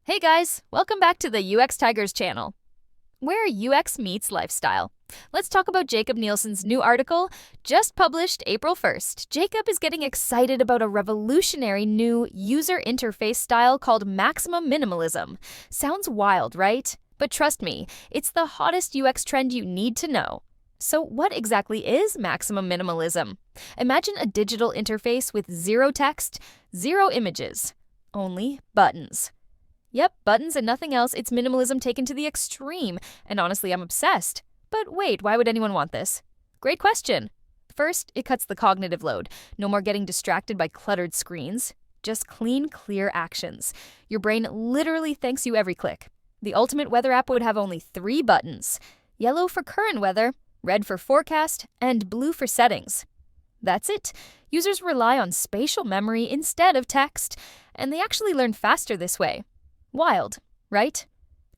Hey guys, welcome back to the UX Tigers channel, where UX meets lifestyle. Let's talk about Jakob Nielsen's new article, just published April 1st. Jakob is getting excited about a revolutionary new user interface style called maximum minimalism. Sounds wild, right? But trust me, it's the hottest UX trend you need to know. So what exactly is maximum minimalism? Imagine a digital interface with zero text, zero images, only buttons. Yep, buttons and nothing else. It's minimalism taken to the extreme, and honestly, I'm obsessed. But wait, why would anyone want this? Great question. First, it cuts the cognitive load. No more getting distracted by cluttered screens. Just clean, clear actions. Your brain literally thanks you every click. The ultimate weather app would have only 3 buttons. Yellow for current weather, red for forecast, and blue for settings. That's it. Users rely on spatial memory instead of text, and they actually learn faster this way. Wild, right?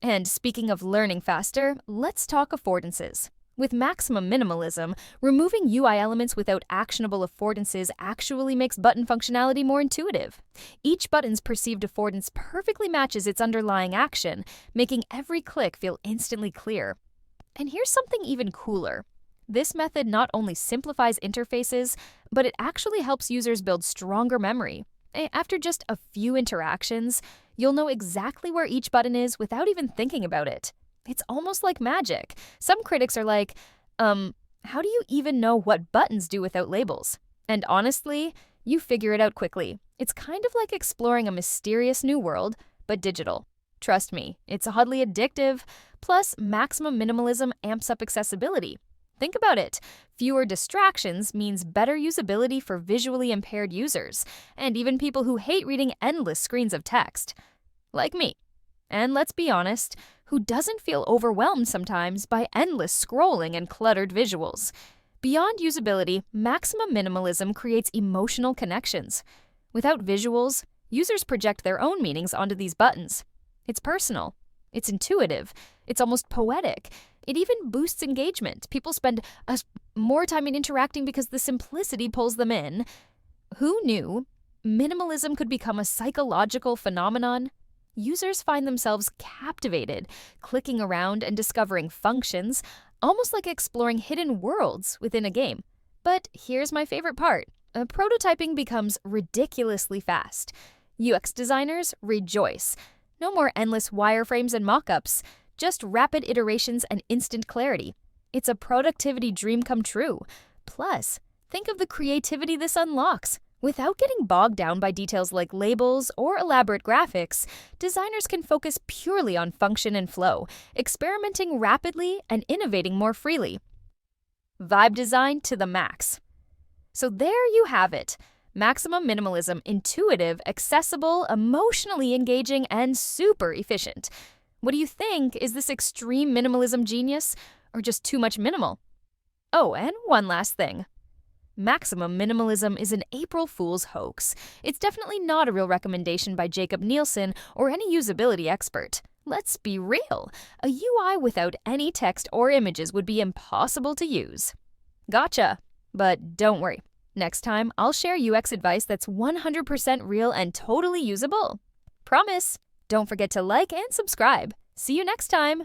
And speaking of learning faster, let's talk affordances. With maximum minimalism, removing UI elements without actionable affordances actually makes button functionality more intuitive. Each button's perceived affordance perfectly matches its underlying action, making every click feel instantly clear. And here's something even cooler. This method not only simplifies interfaces, but it actually helps users build stronger memory. After just a few interactions, you'll know exactly where each button is without even thinking about it. It's almost like magic. Some critics are like, how do you even know what buttons do without labels? And honestly, you figure it out quickly. It's kind of like exploring a mysterious new world, but digital. Trust me, it's oddly addictive. Plus, maximum minimalism amps up accessibility. Think about it. Fewer distractions means better usability for visually impaired users, and even people who hate reading endless screens of text. Like me. And let's be honest, who doesn't feel overwhelmed sometimes by endless scrolling and cluttered visuals? Beyond usability, maximum minimalism creates emotional connections. Without visuals, users project their own meanings onto these buttons. It's personal. It's intuitive. It's almost poetic. It even boosts engagement. People spend more time interacting because the simplicity pulls them in. Who knew minimalism could become a psychological phenomenon? Users find themselves captivated, clicking around and discovering functions, almost like exploring hidden worlds within a game. But here's my favorite part. Prototyping becomes ridiculously fast. UX designers rejoice. No more endless wireframes and mock-ups. Just rapid iterations and instant clarity. It's a productivity dream come true. Plus, think of the creativity this unlocks. Without getting bogged down by details like labels or elaborate graphics, designers can focus purely on function and flow, experimenting rapidly and innovating more freely. Vibe design to the max. So there you have it. Maximum minimalism, intuitive, accessible, emotionally engaging, and super efficient. What do you think? Is this extreme minimalism genius, or just too much minimal? Oh, and one last thing. Maximum minimalism is an April Fool's hoax. It's definitely not a real recommendation by Jakob Nielsen or any usability expert. Let's be real. A UI without any text or images would be impossible to use. Gotcha. But don't worry. Next time, I'll share UX advice that's 100% real and totally usable. Promise! Don't forget to like and subscribe. See you next time!